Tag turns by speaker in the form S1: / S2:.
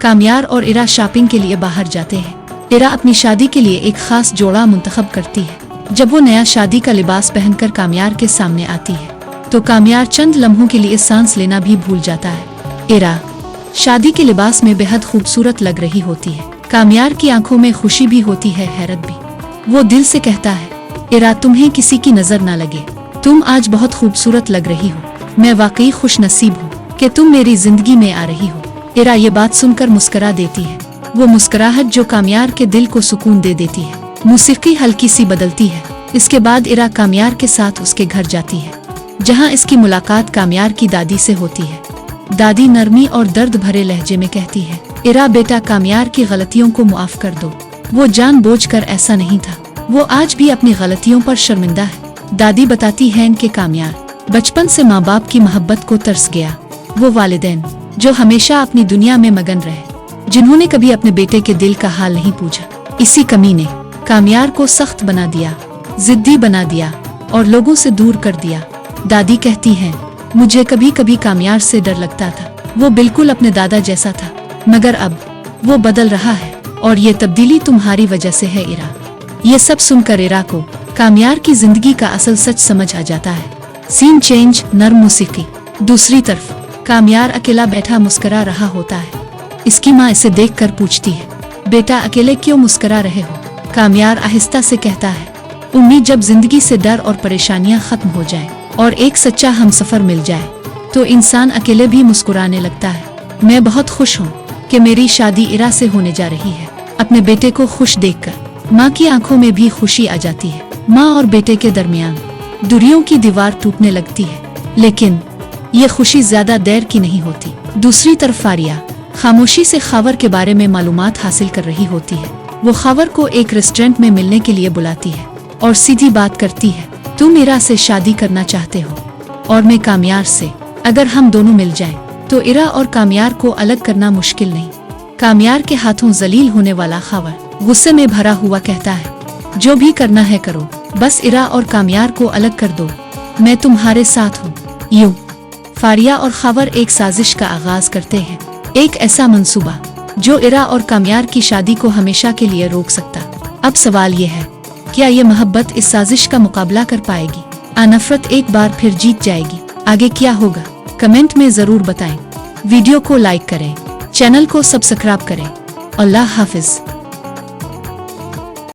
S1: कामयार और इरा शॉपिंग के लिए बाहर जाते हैं। इरा अपनी शादी के लिए एक खास जोड़ा मुंतखब करती है। जब वो नया शादी का लिबास पहनकर कामयार के सामने आती है तो कामयार चंद लम्हों के लिए सांस लेना भी भूल जाता है। इरा शादी के लिबास में बेहद खूबसूरत लग रही होती है। कामयार की आंखों में खुशी भी होती है, हैरत भी। वो दिल से कहता है, इरा तुम्हें किसी की नजर ना लगे, तुम आज बहुत खूबसूरत लग रही हो। मैं वाकई खुश नसीब हूँ कि तुम मेरी जिंदगी में आ रही हो। इरा ये बात सुनकर मुस्करा देती है, वो मुस्कुराहट जो कामयार के दिल को सुकून दे देती है। मौसीकी हल्की सी बदलती है। इसके बाद इरा कामयार के साथ उसके घर जाती है, जहाँ इसकी मुलाकात कामयार की दादी से होती है। दादी नरमी और दर्द भरे लहजे में कहती है, इरा बेटा, कामयार की गलतियों को मुआफ कर दो। वो जानबूझकर ऐसा नहीं था, वो आज भी अपनी गलतियों पर शर्मिंदा है। दादी बताती है कि कामयार बचपन से माँ बाप की मोहब्बत को तरस गया। वो वालिदैन जो हमेशा अपनी दुनिया में मगन रहे, जिन्होंने कभी अपने बेटे के दिल का हाल नहीं पूछा। इसी कमी ने कामयार को सख्त बना दिया, जिद्दी बना दिया और लोगों से दूर कर दिया। दादी कहती हैं, मुझे कभी कभी कामयार से डर लगता था। वो बिल्कुल अपने दादा जैसा था, मगर अब वो बदल रहा है और ये तब्दीली तुम्हारी वजह से है इरा। ये सब सुनकर इरा को कामयार की जिंदगी का असल सच समझ आ जाता है। सीन चेंज, नर्म मौसीकी। दूसरी तरफ कामयार अकेला बैठा मुस्करा रहा होता है। इसकी माँ इसे देखकर पूछती है, बेटा अकेले क्यों मुस्करा रहे हो? कामयार आहिस्ता से कहता है, उम्मीद जब जिंदगी से डर और परेशानियां खत्म हो जाएं और एक सच्चा हमसफर मिल जाए तो इंसान अकेले भी मुस्कुराने लगता है। मैं बहुत खुश हूँ कि मेरी शादी इरा से होने जा रही है। अपने बेटे को खुश देखकर माँ की आंखों में भी खुशी आ जाती है। माँ और बेटे के दरमियान दूरियों की दीवार टूटने लगती है, लेकिन ये खुशी ज्यादा देर की नहीं होती। दूसरी तरफ फारिया खामोशी से खावर के बारे में मालूमात हासिल कर रही होती है। वो खावर को एक रेस्टोरेंट में मिलने के लिए बुलाती है और सीधी बात करती है, तुम इरा से शादी करना चाहते हो और मैं कामयार से। अगर हम दोनों मिल जाएं, तो इरा और कामयार को अलग करना मुश्किल नहीं। कामयार के हाथों जलील होने वाला खावर गुस्से में भरा हुआ कहता है, जो भी करना है करो, बस इरा और कामयार को अलग कर दो, मैं तुम्हारे साथ हूँ। यूं फारिया और खावर एक साजिश का आगाज करते हैं, एक ऐसा मंसूबा जो इरा और कामयार की शादी को हमेशा के लिए रोक सकता। अब सवाल ये है, क्या ये मोहब्बत इस साजिश का मुकाबला कर पाएगी? नफरत एक बार फिर जीत जाएगी? आगे क्या होगा, कमेंट में जरूर बताएं। वीडियो को लाइक करें, चैनल को सब्सक्राइब करें। अल्लाह हाफिज।